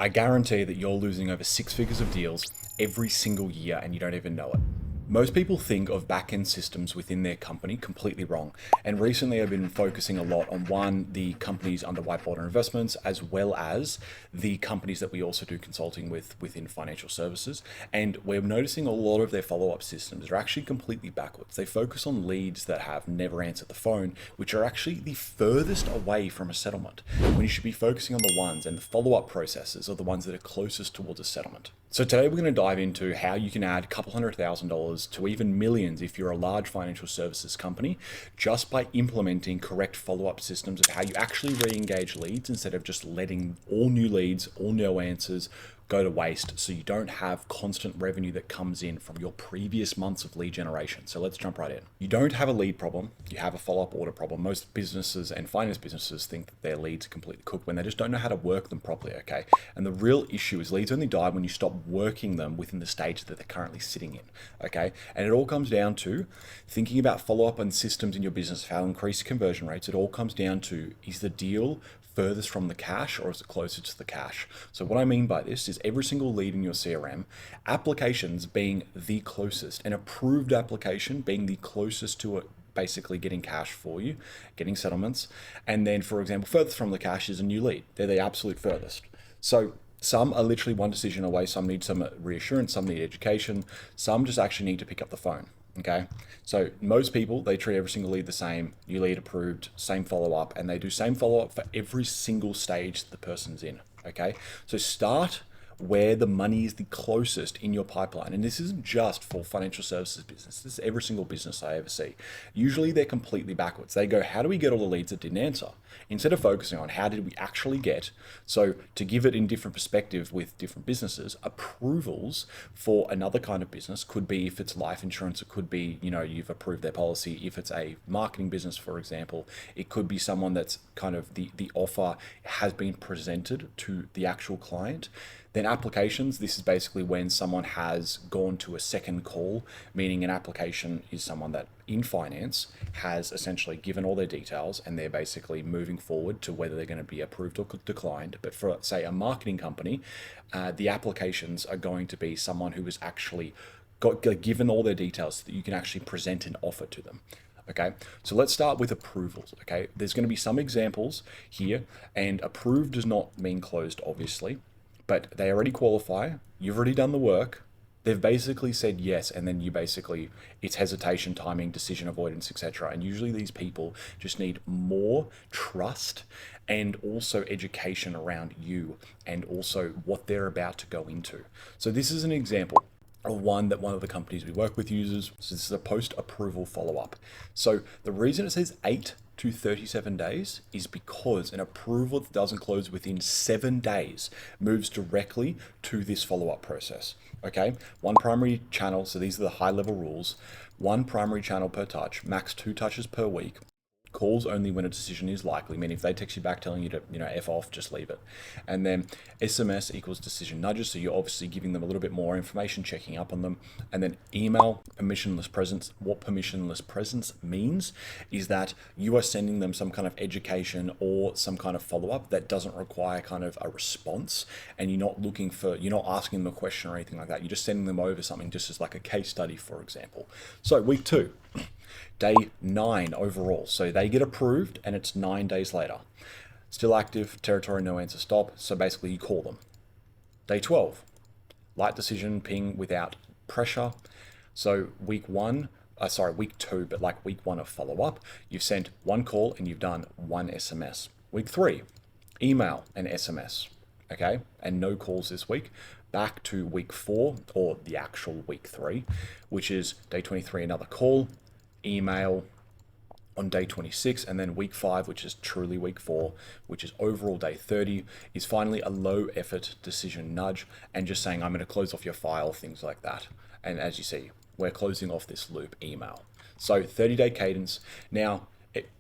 I guarantee that you're losing over six figures of deals every single year and you don't even know it. Most people think of back-end systems within their company completely wrong. And recently I've been focusing a lot on the companies under Whiteboard Investments, as well as the companies that we also do consulting with within financial services. And we're noticing a lot of their follow-up systems are actually completely backwards. They focus on leads that have never answered the phone, which are actually the furthest away from a settlement, when you should be focusing on the ones, and the follow-up processes are the ones that are closest towards a settlement. So today we're going to dive into how you can add a couple $100,000 to even millions if you're a large financial services company, just by implementing correct follow-up systems of how you actually re-engage leads instead of just letting all new leads, all no answers go to waste, so you don't have constant revenue that comes in from your previous months of lead generation. So let's jump right in. You don't have a lead problem, you have a follow-up order problem. Most businesses and finance businesses think that their leads are completely cooked when they just don't know how to work them properly, okay? And the real issue is leads only die when you stop working them within the stage that they're currently sitting in, okay? And it all comes down to thinking about follow-up and systems in your business, how to increase conversion rates. It all comes down to, is the deal furthest from the cash or is it closer to the cash? So what I mean by this is every single lead in your CRM, applications being the closest, an approved application being the closest to it, basically getting cash for you, getting settlements. And then, for example, furthest from the cash is a new lead. They're the absolute furthest. So some are literally one decision away. Some need some reassurance, some need education, some just actually need to pick up the phone. Okay, so most people, they treat every single lead the same, new lead approved, same follow-up, and they do same follow-up for every single stage the person's in. Okay, so start where the money is the closest in your pipeline. And this isn't just for financial services business. This is every single business I ever see. Usually they're completely backwards. They go, how do we get all the leads that didn't answer? Instead of focusing on how did we actually get, so to give it in different perspective with different businesses, approvals for another kind of business could be, if it's life insurance, it could be, you've approved their policy. If it's a marketing business, for example, it could be someone that's kind of the offer has been presented to the actual client. Then applications, this is basically when someone has gone to a second call, meaning an application is someone that in finance has essentially given all their details and they're basically moving forward to whether they're going to be approved or declined. But for, say, a marketing company, the applications are going to be someone who has actually given all their details so that you can actually present an offer to them. Okay, so let's start with approvals. Okay, there's going to be some examples here, and approved does not mean closed, obviously, but they already qualify. You've already done the work. They've basically said yes, and then it's hesitation, timing, decision avoidance, etc. And usually these people just need more trust and also education around you and also what they're about to go into. So this is an example of one of the companies we work with uses. So this is a post-approval follow-up. So the reason it says 8 to 37 days is because an approval that doesn't close within 7 days moves directly to this follow-up process. Okay, one primary channel, so these are the high-level rules. One primary channel per touch, max 2 touches per week. Calls only when a decision is likely, meaning if they text you back telling you to, F off, just leave it. And then SMS equals decision nudges, so you're obviously giving them a little bit more information, checking up on them. And then email, permissionless presence. What permissionless presence means is that you are sending them some kind of education or some kind of follow-up that doesn't require kind of a response, and you're not asking them a question or anything like that. You're just sending them over something just as like a case study, for example. So week 2. Day 9 overall. So they get approved and it's 9 days later. Still active, territory, no answer, stop. So basically you call them. Day 12, light decision, ping without pressure. So week 2, but like week 1 of follow-up, you've sent 1 call and you've done 1 SMS. Week 3, email and SMS, okay? And no calls this week. Back to week 4, or the actual week 3, which is day 23, another call, email on day 26, and then week 5, which is truly week 4, which is overall day 30, is finally a low effort decision nudge and just saying, I'm going to close off your file, things like that. And as you see, we're closing off this loop email. So 30-day cadence. Now,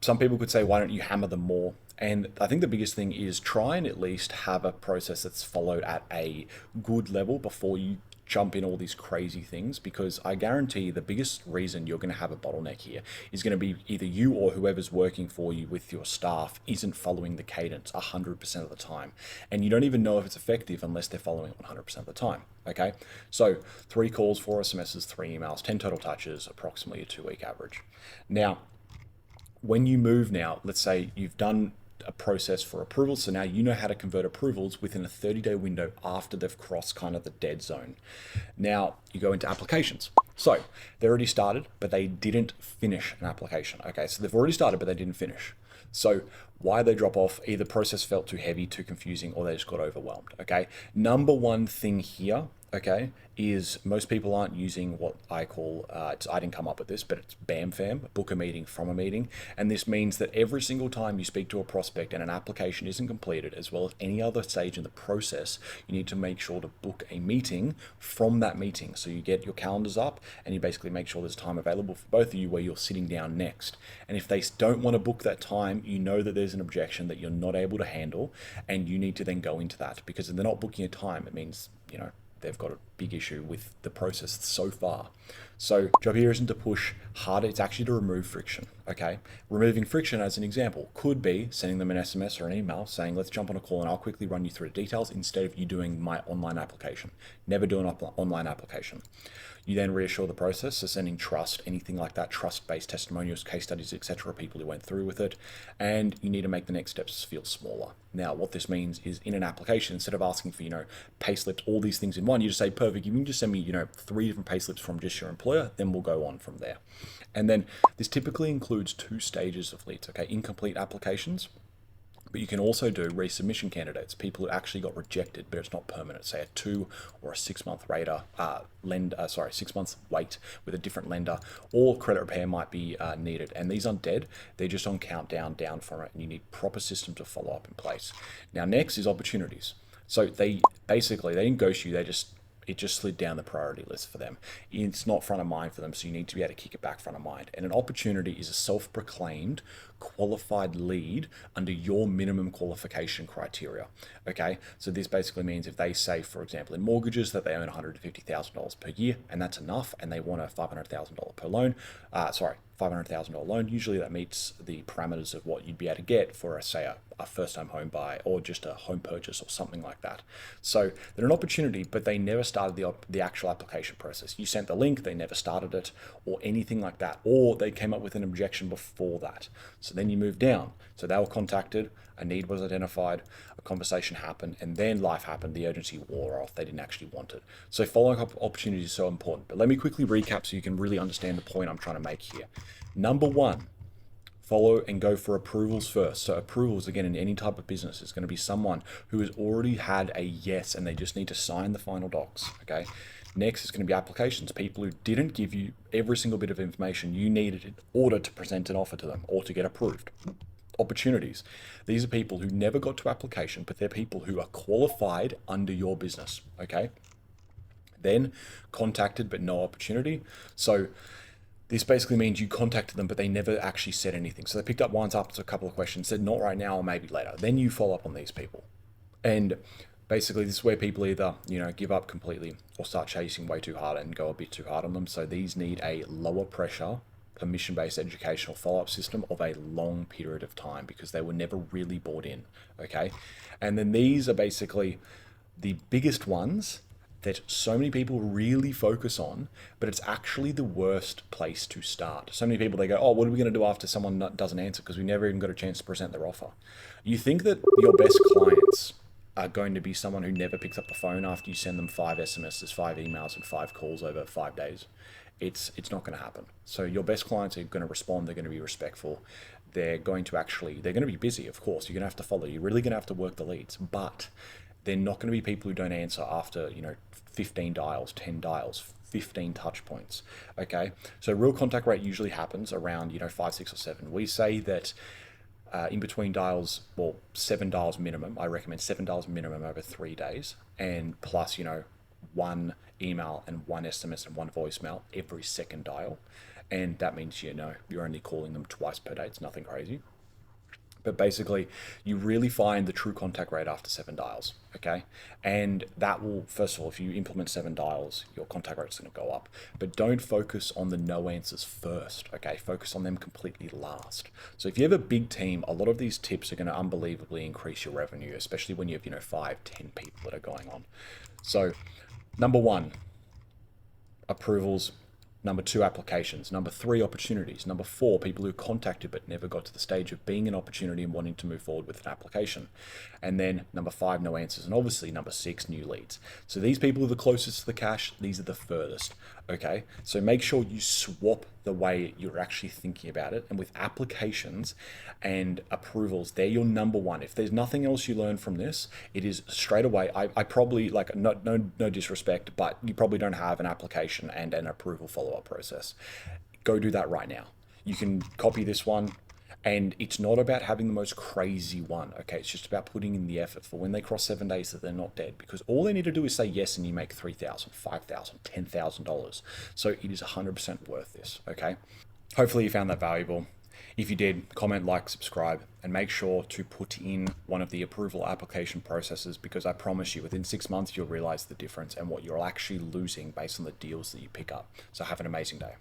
some people could say, why don't you hammer them more? And I think the biggest thing is try and at least have a process that's followed at a good level before you jump in all these crazy things, because I guarantee the biggest reason you're going to have a bottleneck here is going to be either you or whoever's working for you with your staff isn't following the cadence 100% of the time. And you don't even know if it's effective unless they're following it 100% of the time. Okay, so 3 calls, 4 SMSs, 3 emails, 10 total touches, approximately a 2-week average. Now, when you move now, let's say you've done a process for approvals, so now you know how to convert approvals within a 30-day window after they've crossed kind of the dead zone. Now you go into applications. So they already started, but they didn't finish an application. Okay, so they've already started, but they didn't finish. So why they drop off? Either process felt too heavy, too confusing, or they just got overwhelmed. Okay, number one thing here, okay, is most people aren't using what I call, I didn't come up with this, but it's BamFam, book a meeting from a meeting. And this means that every single time you speak to a prospect and an application isn't completed, as well as any other stage in the process, you need to make sure to book a meeting from that meeting. So you get your calendars up and you basically make sure there's time available for both of you where you're sitting down next. And if they don't want to book that time, you know that there's an objection that you're not able to handle, and you need to then go into that, because if they're not booking a time, it means, you know, they've got a big issue with the process so far. So job here isn't to push harder, it's actually to remove friction, okay? Removing friction, as an example, could be sending them an SMS or an email saying, let's jump on a call and I'll quickly run you through the details, instead of you doing my online application. Never do an online application. You then reassure the process, so sending trust, anything like that, trust-based testimonials, case studies, etc., people who went through with it, and you need to make the next steps feel smaller. Now, what this means is, in an application, instead of asking for, pay slips, all these things in one, you just say, perfect, you can just send me, 3 different pay slips from just your employer, then we'll go on from there. And then this typically includes 2 stages of leads, okay? Incomplete applications. But you can also do resubmission candidates, people who actually got rejected, but it's not permanent, say a 2 or a 6 month 6 months wait with a different lender, or credit repair might be needed. And these aren't dead, they're just on countdown down from it, and you need proper system to follow up in place. Now, next is opportunities. So they didn't ghost you, it just slid down the priority list for them. It's not front of mind for them, so you need to be able to kick it back front of mind. And an opportunity is a self-proclaimed qualified lead under your minimum qualification criteria. Okay, so this basically means if they say, for example, in mortgages that they earn $150,000 per year, and that's enough, and they want a $500,000 per loan, $500,000 loan, usually that meets the parameters of what you'd be able to get for, say, a first-time home buy or just a home purchase or something like that. So they're an opportunity, but they never started the actual application process. You sent the link, they never started it or anything like that, or they came up with an objection before that. So then you move down. So they were contacted, a need was identified, a conversation happened, and then life happened, the urgency wore off, they didn't actually want it. So following up opportunities is so important. But let me quickly recap so you can really understand the point I'm trying to make here. Number 1, follow and go for approvals first. So approvals, again, in any type of business, is going to be someone who has already had a yes and they just need to sign the final docs, okay? Next is going to be applications, people who didn't give you every single bit of information you needed in order to present an offer to them or to get approved. Opportunities. These are people who never got to application, but they're people who are qualified under your business, okay? Then contacted but no opportunity. So this basically means you contacted them, but they never actually said anything. So they picked up once after a couple of questions, said not right now or maybe later. Then you follow up on these people. And basically this is where people either, give up completely or start chasing way too hard and go a bit too hard on them. So these need a lower pressure, permission-based educational follow-up system of a long period of time, because they were never really bought in, okay? And then these are basically the biggest ones that so many people really focus on, but it's actually the worst place to start. So many people, they go, oh, what are we going to do after someone doesn't answer, because we never even got a chance to present their offer. You think that your best clients are going to be someone who never picks up the phone after you send them 5 SMSs, 5 emails, and 5 calls over 5 days? It's not going to happen. So your best clients are going to respond, they're going to be respectful, they're going to be busy, of course, you're going to have to follow, you're really going to have to work the leads, but they're not going to be people who don't answer after, 15 dials, 10 dials, 15 touch points, okay? So real contact rate usually happens around, 5, 6, or 7. We say that in between dials, 7 dials minimum. I recommend 7 dials minimum over 3 days, and plus, 1 email and 1 SMS and 1 voicemail every second dial. And that means, you're only calling them twice per day. It's nothing crazy. But basically, you really find the true contact rate after 7 dials, okay? And that will, first of all, if you implement 7 dials, your contact rate's gonna go up. But don't focus on the no answers first, okay? Focus on them completely last. So if you have a big team, a lot of these tips are gonna unbelievably increase your revenue, especially when you have, 5, 10 people that are going on. So number one, approvals. Number 2, applications. Number 3, opportunities. Number 4, people who contacted but never got to the stage of being an opportunity and wanting to move forward with an application. And then number 5, no answers. And obviously number 6, new leads. So these people are the closest to the cash. These are the furthest. Okay. So make sure you swap the way you're actually thinking about it. And with applications and approvals, they're your number one. If there's nothing else you learn from this, it is straight away. I probably, like, no disrespect, but you probably don't have an application and an approval follow-up process. Go do that right now. You can copy this one. And it's not about having the most crazy one, okay? It's just about putting in the effort for when they cross 7 days that they're not dead. Because all they need to do is say yes and you make $3,000, $5,000, $10,000. So it is 100% worth this, okay? Hopefully you found that valuable. If you did, comment, like, subscribe, and make sure to put in one of the approval application processes, because I promise you within 6 months, you'll realize the difference and what you're actually losing based on the deals that you pick up. So have an amazing day.